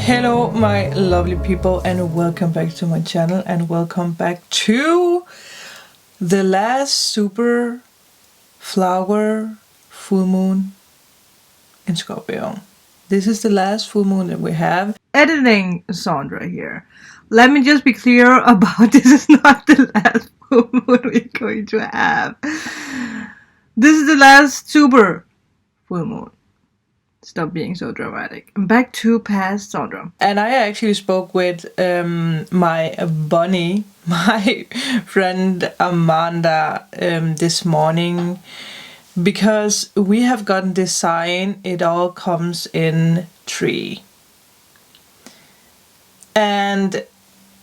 Hello my lovely people, and welcome back to my channel, and welcome back to the last super flower full moon in Scorpio. This is the last full moon that we have. Editing Sandra here. Let me just be clear about this is not the last full moon we're going to have. This is the last super full moon. Stop being so dramatic. Back to past Sandra. And I actually spoke with my bunny, my friend Amanda, this morning, because we have gotten this sign. It all comes in 3. And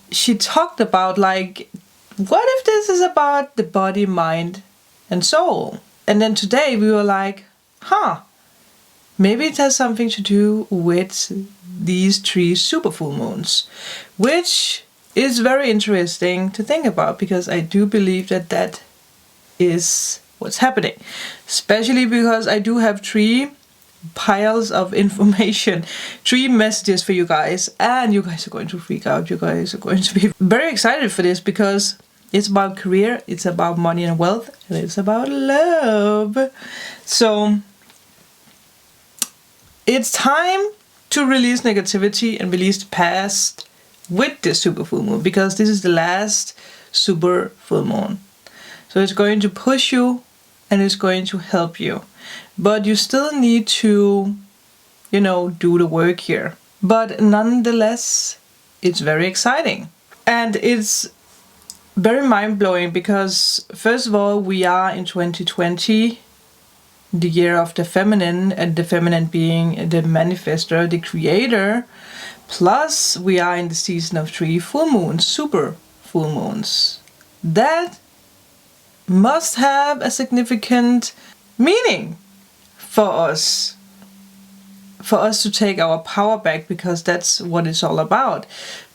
she talked about, like, what if this is about the body, mind, and soul? And then today we were like, maybe it has something to do with these 3 super full moons, which is very interesting to think about, because I do believe that that is what's happening, especially because I do have 3 piles of information, 3 messages for you guys, and you guys are going to freak out. You guys are going to be very excited for this, because it's about career, it's about money and wealth, and it's about love. So it's time to release negativity and release the past with this super full moon, because this is the last super full moon. So it's going to push you and it's going to help you. But you still need to, do the work here. But nonetheless, it's very exciting. And it's very mind-blowing because, first of all, we are in 2020. The year of the feminine, and the feminine being the manifestor, the creator. Plus, we are in the season of 3 full moons, super full moons. That must have a significant meaning for us to take our power back, because that's what it's all about.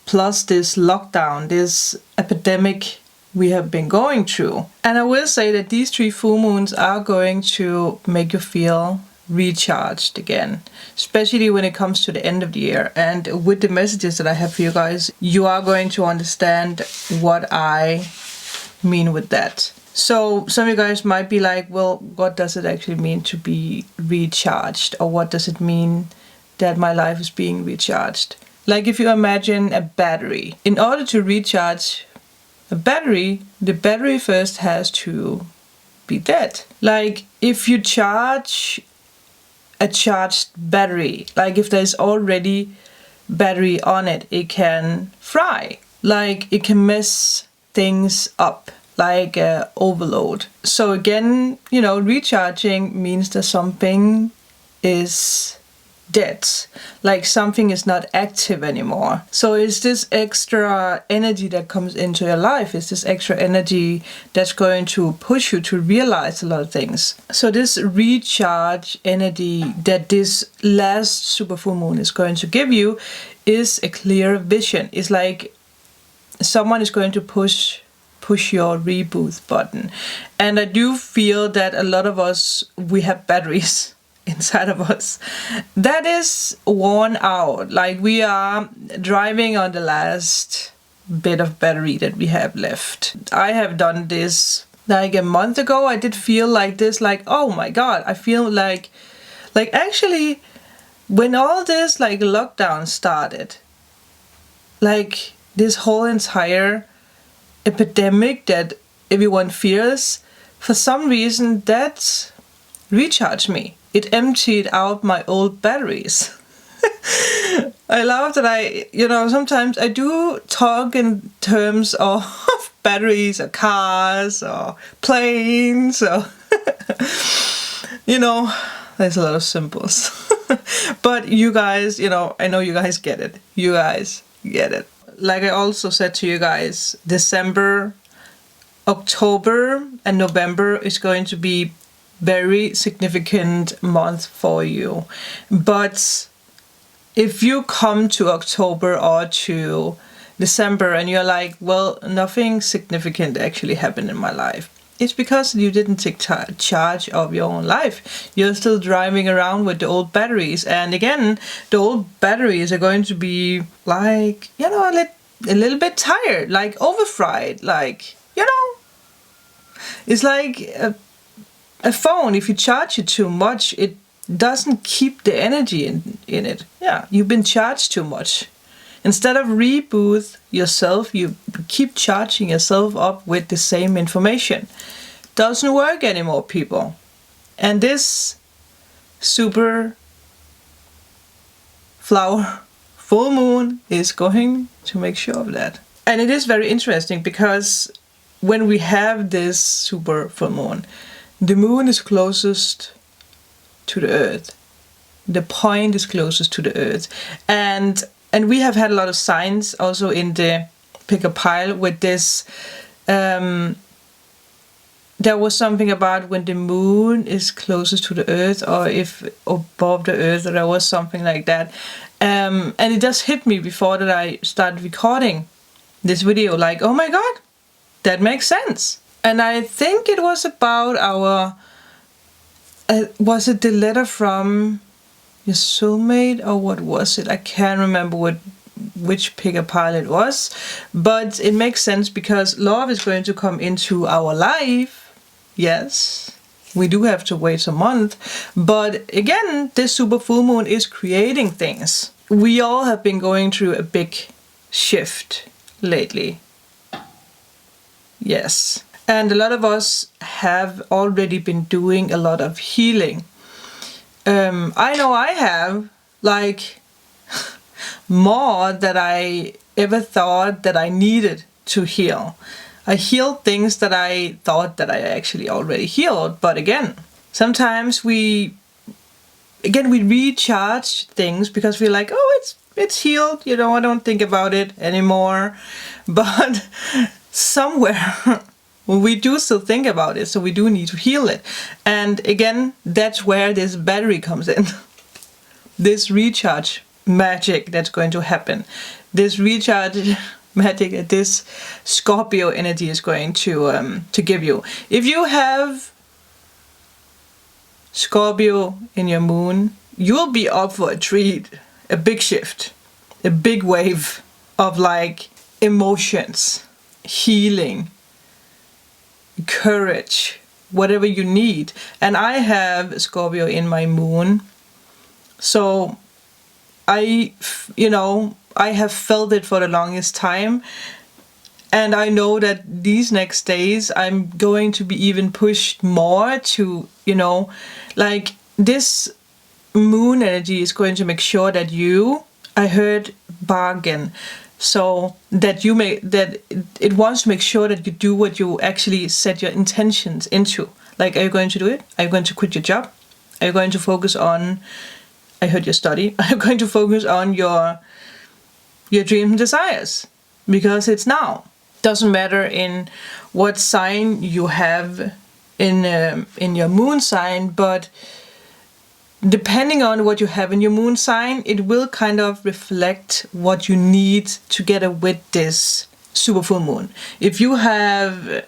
Plus this lockdown, this epidemic we have been going through. And I will say that these 3 full moons are going to make you feel recharged again, especially when it comes to the end of the year. And with the messages that I have for you guys, you are going to understand what I mean with that. So some of you guys might be like, well, what does it actually mean to be recharged? Or what does it mean that my life is being recharged? Like, if you imagine a battery, in order to recharge a battery, the battery first has to be dead. Like, if you charge a charged battery, like if there's already battery on it, it can fry. Like, it can mess things up, like overload. So again, recharging means that something is dead, like something is not active anymore. So it's this extra energy that comes into your life. It's this extra energy that's going to push you to realize a lot of things. So this recharge energy that this last super full moon is going to give you is a clear vision. It's like someone is going to push your reboot button. And I do feel that a lot of us, we have batteries inside of us that is worn out. Like, we are driving on the last bit of battery that we have left. I have done this like a month ago. I did feel like this, like, oh my god, I feel like actually when all this like lockdown started, like this whole entire epidemic that everyone fears, for some reason that recharged me. It emptied out my old batteries. I love that sometimes I do talk in terms of batteries or cars or planes or, there's a lot of symbols. But you guys, I know you guys get it. You guys get it. Like I also said to you guys, December, October, and November is going to be very significant month for you. But if you come to October or to December and you're like, well, nothing significant actually happened in my life, it's because you didn't take charge of your own life. You're still driving around with the old batteries. And again, the old batteries are going to be like, you know, a little bit tired, like overfried, like, you know. It's like a phone, if you charge it too much, it doesn't keep the energy in it. Yeah, you've been charged too much. Instead of reboot yourself, you keep charging yourself up with the same information. Doesn't work anymore, people. And this super flower full moon is going to make sure of that. And it is very interesting because when we have this super full moon, the moon is closest to the earth. The point is closest to the earth. And we have had a lot of signs also in the pick a pile with this. There was something about when the moon is closest to the earth, or if above the earth, or there was something like that. And it just hit me before that I started recording this video, like, oh my god, that makes sense. And I think it was about our, was it the letter from your soulmate, or what was it? I can't remember which pick a pile it was, but it makes sense because love is going to come into our life. Yes, we do have to wait a month, but again, this super full moon is creating things. We all have been going through a big shift lately. Yes, and a lot of us have already been doing a lot of healing. I know I have, like, more than I ever thought that I needed to heal. I healed things that I thought that I actually already healed, but again, sometimes we recharge things because we're like, oh, it's healed, you know, I don't think about it anymore. But somewhere we do still think about it, so we do need to heal it. And again, that's where this battery comes in. This recharge magic that's going to happen. This recharge magic that this Scorpio energy is going to give you. If you have Scorpio in your moon, you'll be up for a treat, a big shift, a big wave of like emotions, healing, courage, whatever you need. And I have Scorpio in my moon, so I have felt it for the longest time, and I know that these next days I'm going to be even pushed more to, you know, like this moon energy is going to make sure that I heard bargain, so that it wants to make sure that you do what you actually set your intentions into. Like, are you going to do it? Are you going to quit your job? Are you going to focus on, I heard your study, are you going to focus on your dreams and desires? Because it's now. Doesn't matter in what sign you have in your moon sign, but depending on what you have in your moon sign, it will kind of reflect what you need together with this super full moon. If you have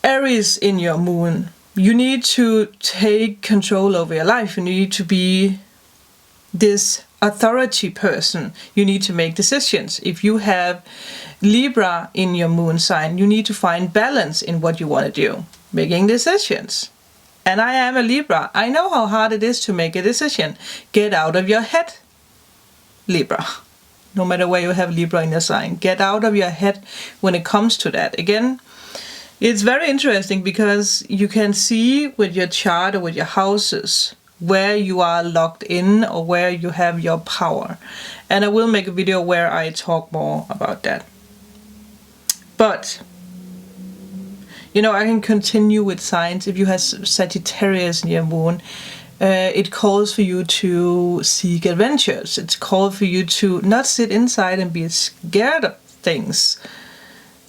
Aries in your moon, you need to take control over your life. You need to be this authority person. You need to make decisions. If you have Libra in your moon sign, you need to find balance in what you want to do, making decisions. And I am a Libra. I know how hard it is to make a decision. Get out of your head, Libra. No matter where you have Libra in your sign, get out of your head when it comes to that. Again, it's very interesting because you can see with your chart or with your houses where you are locked in or where you have your power. And I will make a video where I talk more about that. But, you know, I can continue with signs. If you have Sagittarius in your moon, it calls for you to seek adventures. It's called for you to not sit inside and be scared of things.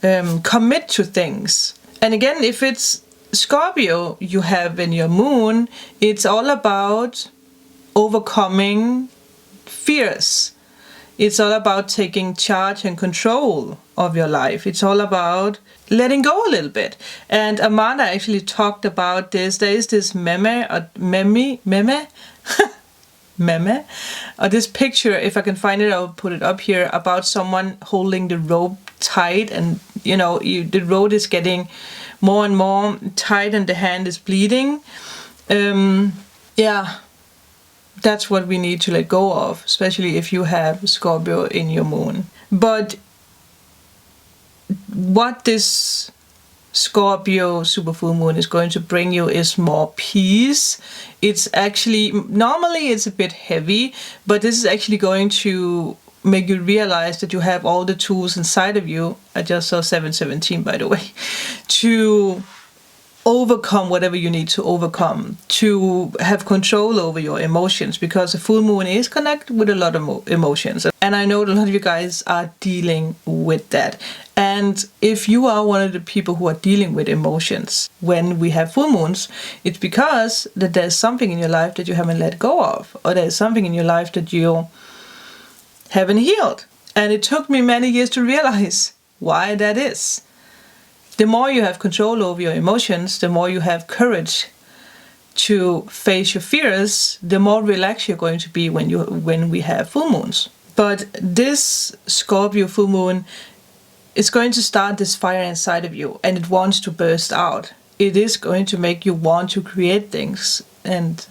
Commit to things. And again, if it's Scorpio you have in your moon, it's all about overcoming fears. It's all about taking charge and control of your life. It's all about letting go a little bit. And Amanda actually talked about this. There is this meme, or this picture, if I can find it, I'll put it up here, about someone holding the rope tight, and you know, the rope is getting more and more tight and the hand is bleeding. Yeah, that's what we need to let go of, especially if you have Scorpio in your moon. But what this Scorpio super full moon is going to bring you is more peace. It's actually, normally it's a bit heavy, but this is actually going to make you realize that you have all the tools inside of you. I just saw 717, by the way, to overcome whatever you need to overcome, to have control over your emotions, because the full moon is connected with a lot of emotions. And I know a lot of you guys are dealing with that. And if you are one of the people who are dealing with emotions when we have full moons, it's because that there's something in your life that you haven't let go of, or there's something in your life that you haven't healed. And it took me many years to realize why that is. The more you have control over your emotions, the more you have courage to face your fears, the more relaxed you're going to be when we have full moons. But this Scorpio full moon is going to start this fire inside of you, and it wants to burst out. It is going to make you want to create things and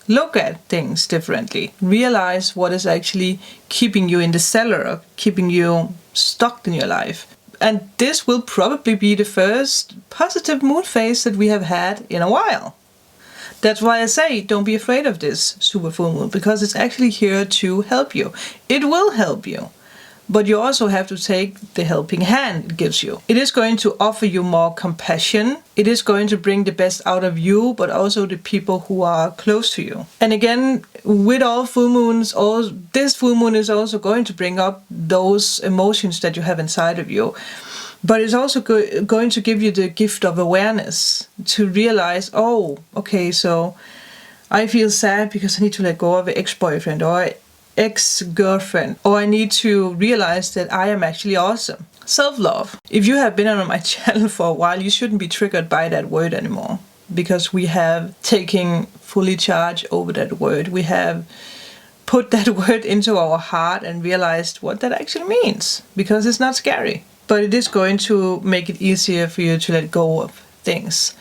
look at things differently. Realize what is actually keeping you in the cellar, or keeping you stuck in your life. And this will probably be the first positive moon phase that we have had in a while. That's why I say don't be afraid of this super full moon, because it's actually here to help you. It will help you, but you also have to take the helping hand it gives you. It is going to offer you more compassion. It is going to bring the best out of you, but also the people who are close to you. And again, with all full moons, this full moon is also going to bring up those emotions that you have inside of you. But it's also going to give you the gift of awareness to realize, oh, okay, so I feel sad because I need to let go of an ex-boyfriend or ex-girlfriend, or I need to realize that I am actually awesome. Self-love. If you have been on my channel for a while, you shouldn't be triggered by that word anymore, because we have taken fully charge over that word. We have put that word into our heart and realized what that actually means, because it's not scary. But it is going to make it easier for you to let go of things.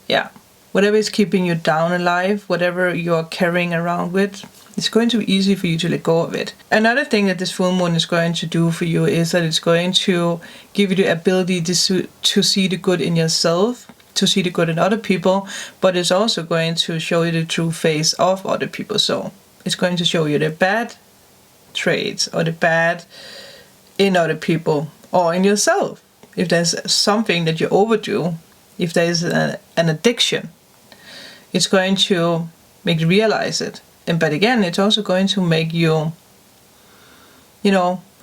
Yeah. Whatever is keeping you down in life, whatever you're carrying around with, it's going to be easy for you to let go of it. Another thing that this full moon is going to do for you is that it's going to give you the ability to see the good in yourself, to see the good in other people, but it's also going to show you the true face of other people. So it's going to show you the bad traits or the bad in other people or in yourself. If there's something that you overdo, if there's an addiction, it's going to make you realize it. But again, it's also going to make you,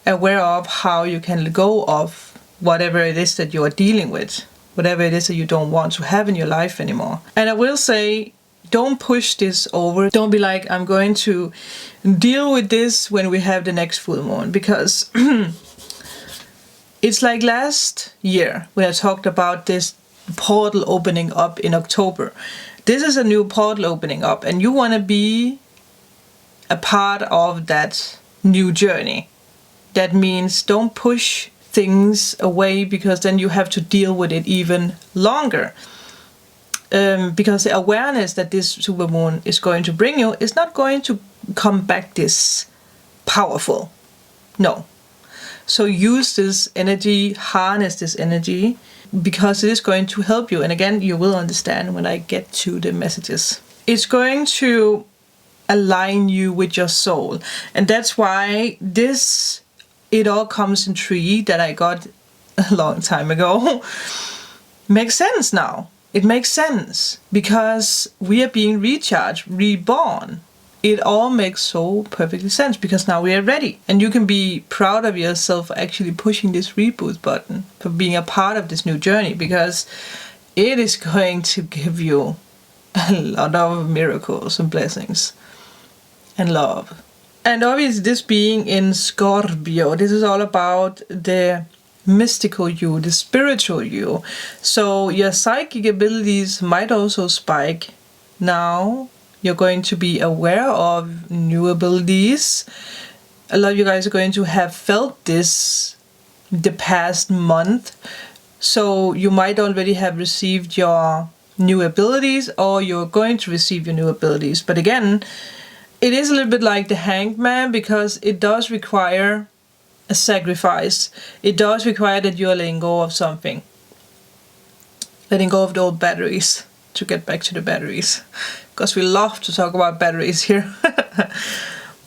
aware of how you can let go of whatever it is that you are dealing with, whatever it is that you don't want to have in your life anymore. And I will say, don't push this over. Don't be like, I'm going to deal with this when we have the next full moon, because it's like last year when I talked about this portal opening up in October. This is a new portal opening up, and you want to be a part of that new journey. That means don't push things away, because then you have to deal with it even longer. Because the awareness that this supermoon is going to bring you is not going to come back this powerful. No. So use this energy, harness this energy, because it is going to help you. And again, you will understand when I get to the messages. It's going to align you with your soul. And that's why it all comes in 3 that I got a long time ago. Makes sense now. It makes sense because we are being recharged, reborn. It all makes so perfectly sense because now we are ready. And you can be proud of yourself for actually pushing this reboot button, for being a part of this new journey, because it is going to give you a lot of miracles and blessings and love. And obviously this being in Scorpio, this is all about the mystical you, the spiritual you. So your psychic abilities might also spike. Now you're going to be aware of new abilities. A lot of you guys are going to have felt this the past month. So you might already have received your new abilities, or you're going to receive your new abilities. But again, it is a little bit like the Hanged Man, because it does require a sacrifice. It does require that you're letting go of something. Letting go of the old batteries, to get back to the batteries. Because we love to talk about batteries here.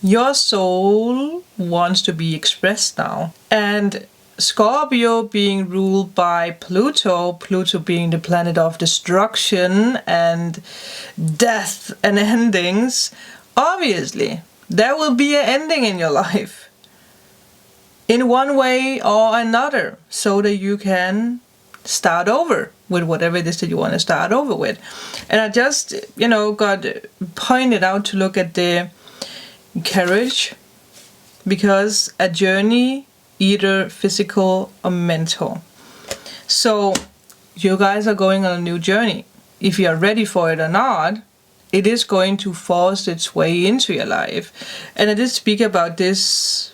Your soul wants to be expressed now. And Scorpio being ruled by Pluto, Pluto being the planet of destruction and death and endings, obviously there will be an ending in your life in one way or another, so that you can start over with whatever it is that you want to start over with. And I just, got pointed out to look at the carriage, because a journey, either physical or mental. So you guys are going on a new journey. If you are ready for it or not, it is going to force its way into your life. And I did speak about this,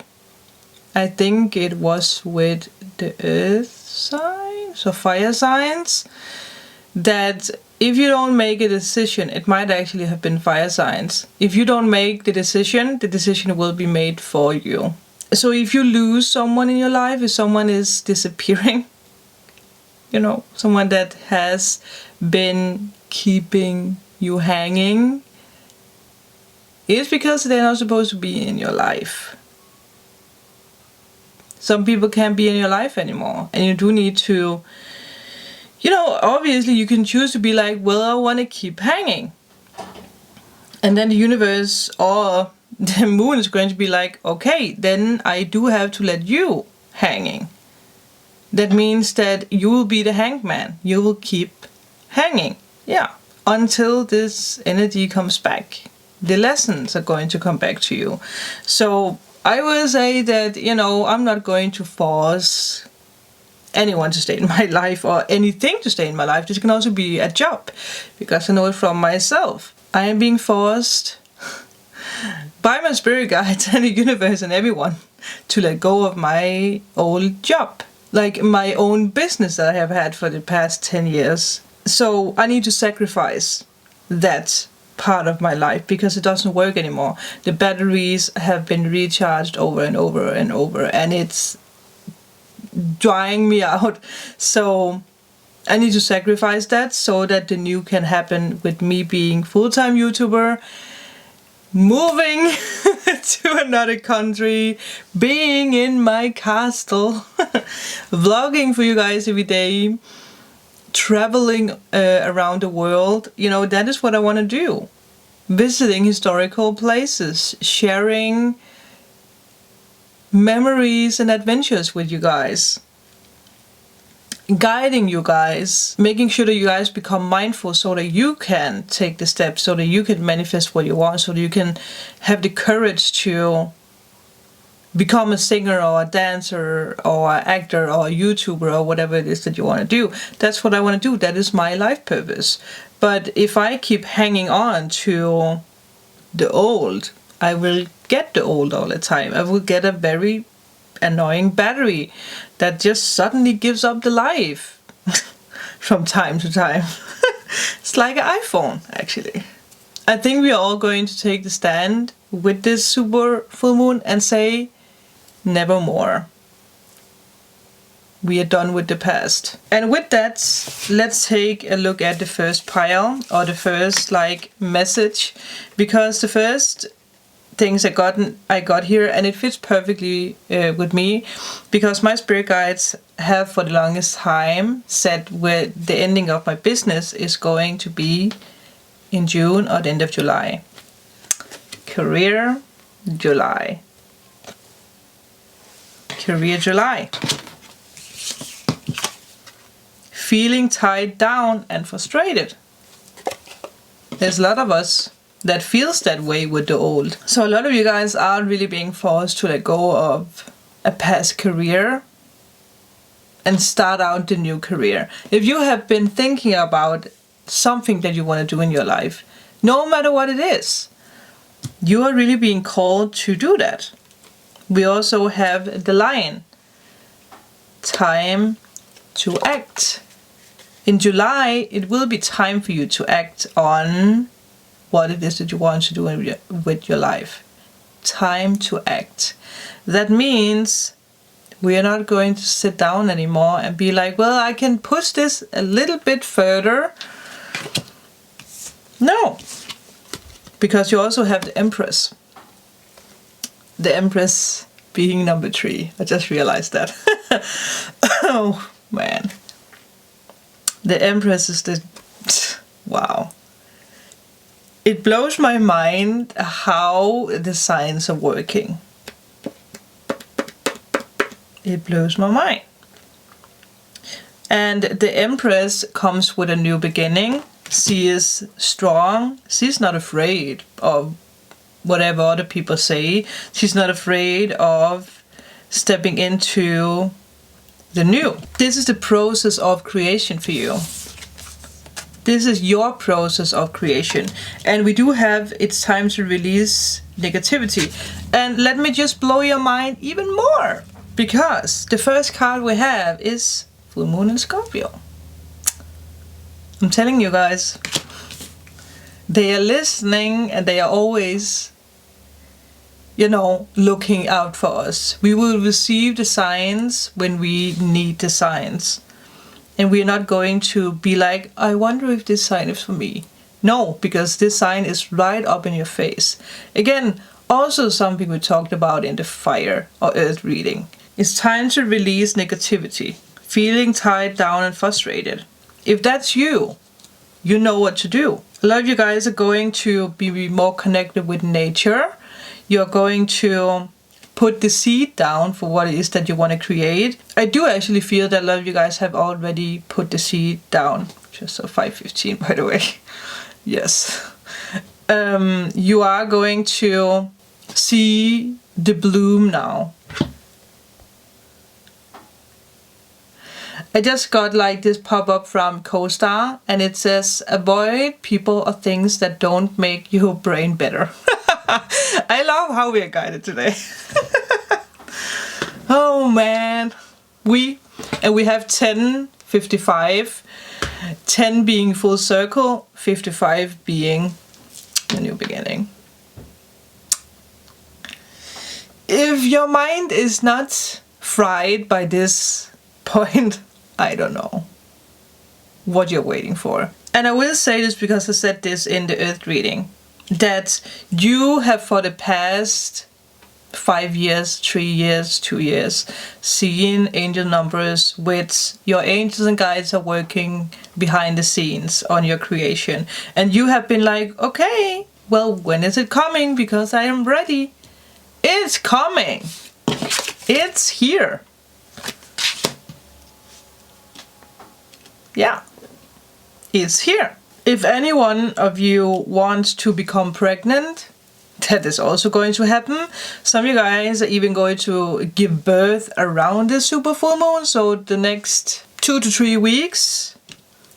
I think it was with the earth signs or fire signs, that if you don't make a decision, it might actually have been fire signs. If you don't make the decision will be made for you. So if you lose someone in your life, if someone is disappearing, someone that has been keeping you hanging, it's because they're not supposed to be in your life. Some people can't be in your life anymore, and you do need to, obviously you can choose to be like, well, I want to keep hanging. And then the universe or the moon is going to be like, okay, then I do have to let you hanging. That means that you will be the hanged man. You will keep hanging. Yeah. Until this energy comes back. The lessons are going to come back to you. So I will say that, I'm not going to force anyone to stay in my life or anything to stay in my life. This can also be a job, because I know it from myself. I am being forced by my spirit guides and the universe and everyone to let go of my old job, like my own business that I have had for the past 10 years. So I need to sacrifice that part of my life, because it doesn't work anymore. The batteries have been recharged over and over and over, and it's drying me out. So I need to sacrifice that so that the new can happen, with me being full-time YouTuber, moving to another country, being in my castle, vlogging for you guys every day, traveling around the world. That is what I want to do. Visiting historical places, sharing memories and adventures with you guys, guiding you guys, making sure that you guys become mindful so that you can take the steps, so that you can manifest what you want, so that you can have the courage to become a singer or a dancer or an actor or a YouTuber or whatever it is that you want to do. That's what I want to do. That is my life purpose. But if I keep hanging on to the old, I will get the old all the time. I will get a very annoying battery that just suddenly gives up the life from time to time. It's like an iPhone, actually. I think we are all going to take the stand with this super full moon and say, nevermore. We are done with the past. And with that, let's take a look at the first pile, or the first message, because the first things I got here, and it fits perfectly with me, because my spirit guides have for the longest time said where the ending of my business is going to be in June or the end of July. Career, July. Career, July. Feeling tied down and frustrated. There's a lot of us that feels that way with the old. So a lot of you guys are really being forced to let go of a past career, and start out the new career. If you have been thinking about something that you want to do in your life, no matter what it is, you are really being called to do that. We also have the Lion. Time to act. In July, it will be time for you to act on what it is that you want to do with your life. Time to act. That means we are not going to sit down anymore and be like, well, I can push this a little bit further. No, because you also have the Empress. The Empress being number 3. I just realized that. Oh, man. The Empress is the... Wow. It blows my mind how the signs are working. It blows my mind. And the Empress comes with a new beginning. She is strong. She's not afraid of whatever other people say. She's not afraid of stepping into the new. This is the process of creation for you. This is your process of creation. And we do have, it's time to release negativity. And let me just blow your mind even more. Because the first card we have is Full Moon in Scorpio. I'm telling you guys, they are listening and they are always, you know, looking out for us. We will receive the signs when we need the signs. And we're not going to be like, I wonder if this sign is for me. No, because this sign is right up in your face. Again, also something we talked about in the fire or earth reading. It's time to release negativity, feeling tied down and frustrated. If that's you, you know what to do. A lot of you guys are going to be more connected with nature. You're going to put the seed down for what it is that you want to create. I do actually feel that a lot of you guys have already put the seed down. Just so 5:15, by the way. Yes. You are going to see the bloom now. I just got like this pop-up from CoStar and it says, avoid people or things that don't make your brain better. I love how we are guided today. Oh man. We have 10, 55, 10 being full circle, 55 being a new beginning. If your mind is not fried by this point, I don't know what you're waiting for. And I will say this because I said this in the earth reading, that you have for the past 5 years, 3 years, 2 years, seen angel numbers with your angels and guides are working behind the scenes on your creation. And you have been like, okay, well, when is it coming? Because I am ready. It's coming. It's here. Yeah, it's here. If any one of you wants to become pregnant, that is also going to happen. Some of you guys are even going to give birth around this super full moon, so the next 2 to 3 weeks,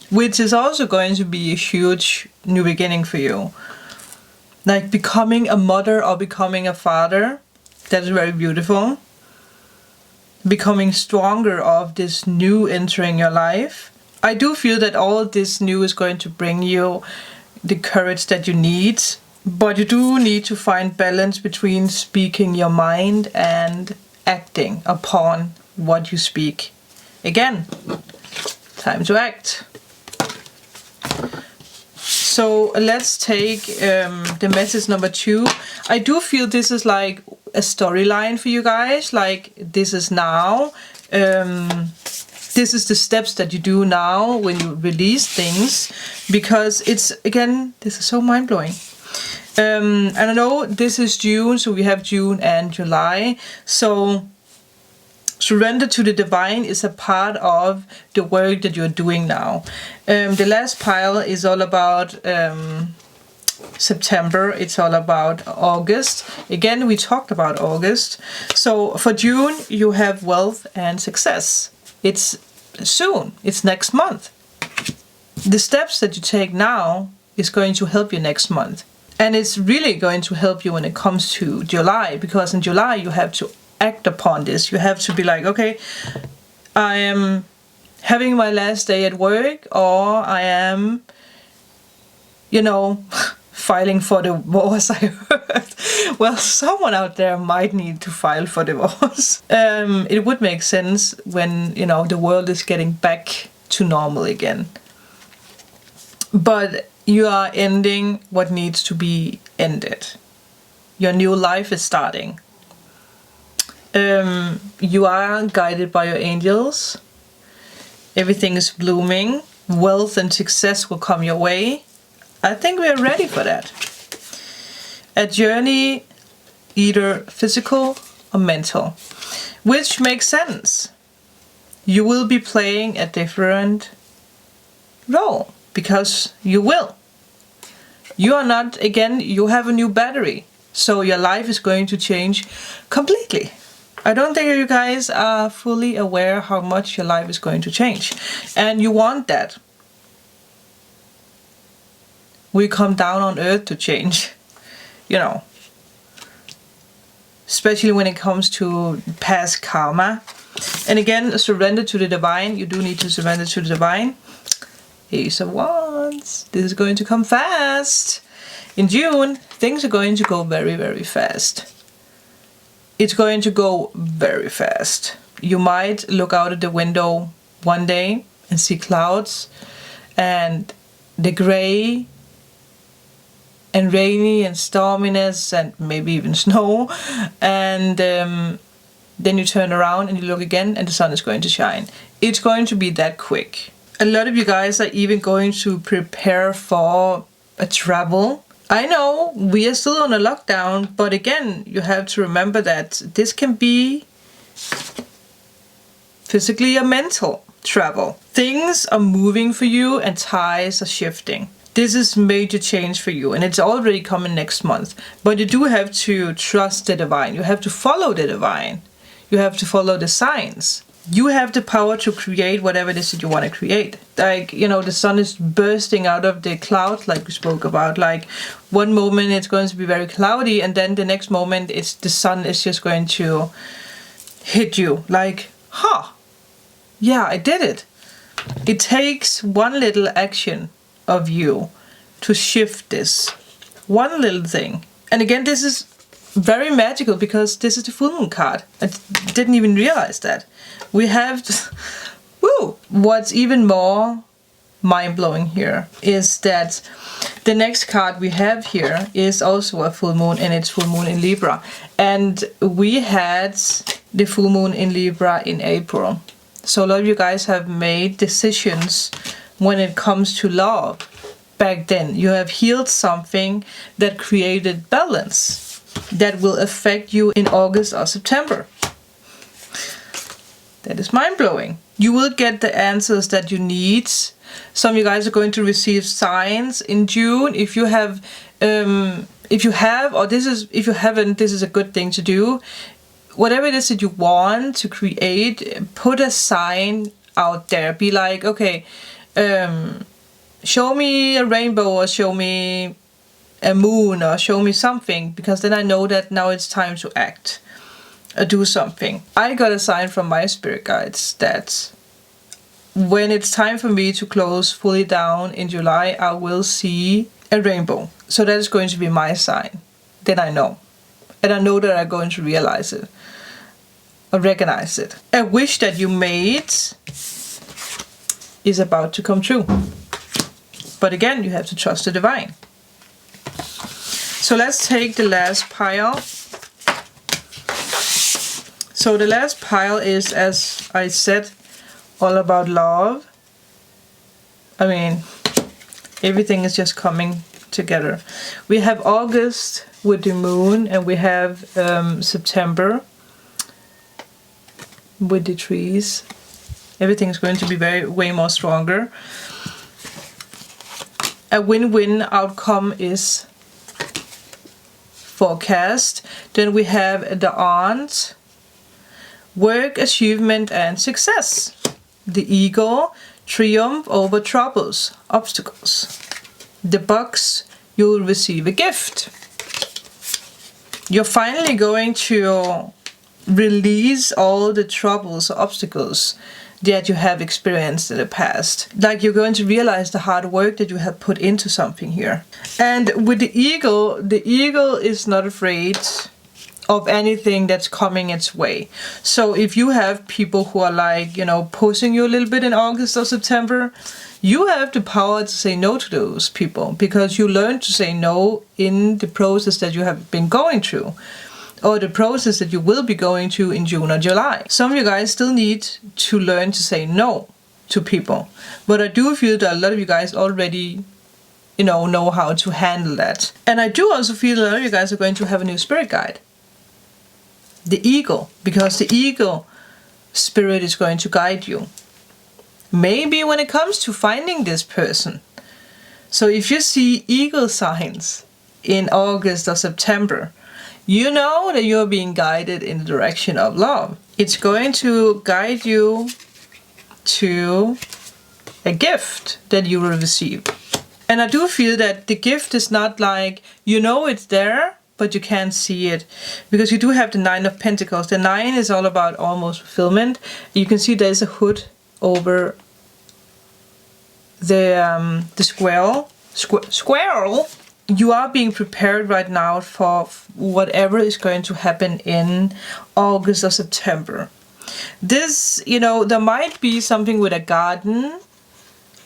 which is also going to be a huge new beginning for you. Like becoming a mother or becoming a father, that is very beautiful. Becoming stronger of this new entering your life. I do feel that all this new is going to bring you the courage that you need, but you do need to find balance between speaking your mind and acting upon what you speak. Again, time to act. So let's take the message number 2. I do feel this is like a storyline for you guys, like this is now. This is the steps that you do now when you release things, because it's, again, this is so mind-blowing. And I know this is June, so we have June and July. So surrender to the divine is a part of the work that you're doing now. The last pile is all about September. It's all about August. Again, we talked about August. So for June, you have wealth and success. It's soon. It's next month. The steps that you take now is going to help you next month. And it's really going to help you when it comes to July, because in July you have to act upon this. You have to be like, okay, I am having my last day at work, or I am, you know, filing for divorce, I heard. Well, someone out there might need to file for divorce. It would make sense when, you know, the world is getting back to normal again. But you are ending what needs to be ended. Your new life is starting. You are guided by your angels. Everything is blooming. Wealth and success will come your way. I think we are ready for that. A journey, either physical or mental, which makes sense. You will be playing a different role, because you will. You are not, again, you have a new battery, so your life is going to change completely. I don't think you guys are fully aware how much your life is going to change, and you want that. We come down on earth to change, you know, especially when it comes to past karma. And again, surrender to the divine. You do need to surrender to the divine. Ace of Wands. This is going to come fast. In June, things are going to go very, very fast. It's going to go very fast. You might look out at the window one day and see clouds and the gray and rainy and storminess and maybe even snow, and then you turn around and you look again and the sun is going to shine. It's going to be that quick. A lot of you guys are even going to prepare for a travel. I know we are still on a lockdown, but again, you have to remember that this can be physically or mental travel. Things are moving for you and ties are shifting. This is major change for you, and it's already coming next month. But you do have to trust the divine. You have to follow the divine. You have to follow the signs. You have the power to create whatever it is that you want to create. Like, you know, the sun is bursting out of the clouds, like we spoke about. Like, one moment it's going to be very cloudy, and then the next moment it's the sun is just going to hit you. Like, yeah, I did it. It takes one little action of you to shift this. One little thing. And again, this is very magical because this is the full moon card. I didn't even realize that. We have woo! What's even more mind-blowing here is that the next card we have here is also a full moon, and it's full moon in Libra. And we had the full moon in Libra in April. So a lot of you guys have made decisions when it comes to love. Back then, you have healed something that created balance that will affect you in August or September. That is mind-blowing. You will get the answers that you need. Some of you guys are going to receive signs in June. If you have, if you haven't, this is a good thing to do. Whatever it is that you want to create, put a sign out there. Be like, okay, show me a rainbow, or show me a moon, or show me something, because then I know that now it's time to act or do something. I got a sign from my spirit guides that when it's time for me to close fully down in July, I will see a rainbow. So that is going to be my sign. Then I know. And I know that I'm going to realize it or recognize it. A wish that you made is about to come true. But again, you have to trust the divine. So let's take the last pile. So the last pile is, as I said, all about love. I mean, everything is just coming together. We have August with the moon, and we have September with the trees. Everything is going to be way more stronger. A win-win outcome is forecast. Then we have the aunt, work, achievement, and success. the Eagle, triumph over troubles, obstacles. The Box, you will receive a gift. You're finally going to release all the troubles, obstacles that you have experienced in the past. Like you're going to realize the hard work that you have put into something here. And with the eagle is not afraid of anything that's coming its way. So if you have people who are like, you know, pushing you a little bit in August or September, you have the power to say no to those people, because you learn to say no in the process that you have been going through, or the process that you will be going through in June or July. Some of you guys still need to learn to say no to people, but I do feel that a lot of you guys already, you know how to handle that. And I do also feel a lot of you guys are going to have a new spirit guide, the Eagle, because the Eagle spirit is going to guide you. Maybe when it comes to finding this person. So if you see eagle signs in August or September, you know that you're being guided in the direction of love. It's going to guide you to a gift that you will receive. And I do feel that the gift is not like, you know it's there, but you can't see it. Because you do have the Nine of Pentacles. The 9 is all about almost fulfillment. You can see there's a hood over the squirrel. You are being prepared right now for whatever is going to happen in August or September. This, you know, there might be something with a garden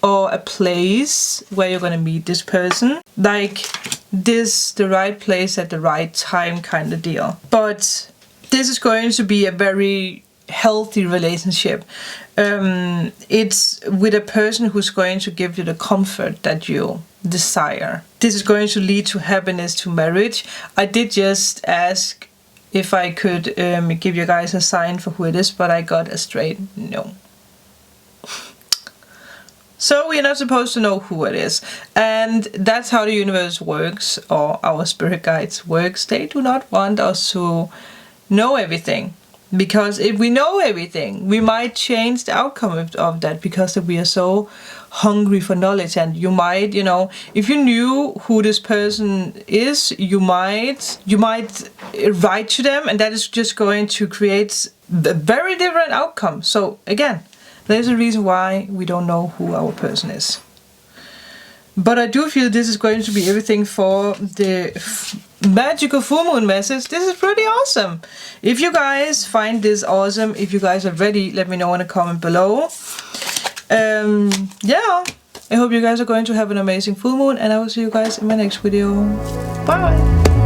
or a place where you're going to meet this person. Like this, the right place at the right time kind of deal. But this is going to be a very healthy relationship. It's with a person who's going to give you the comfort that you desire. This is going to lead to happiness, to marriage. I did just ask if I could give you guys a sign for who it is, but I got a straight no. So we're not supposed to know who it is. And that's how the universe works, or our spirit guides works. They do not want us to know everything. Because if we know everything, we might change the outcome of that, because we are so hungry for knowledge. And you might, you know, if you knew who this person is, you might write to them, and that is just going to create a very different outcome. So again, there's a reason why we don't know who our person is. But I do feel this is going to be everything for the magical full moon message. This is pretty awesome. If you guys find this awesome, if you guys are ready, let me know in a comment below. Yeah, I hope you guys are going to have an amazing full moon, and I will see you guys in my next video. Bye!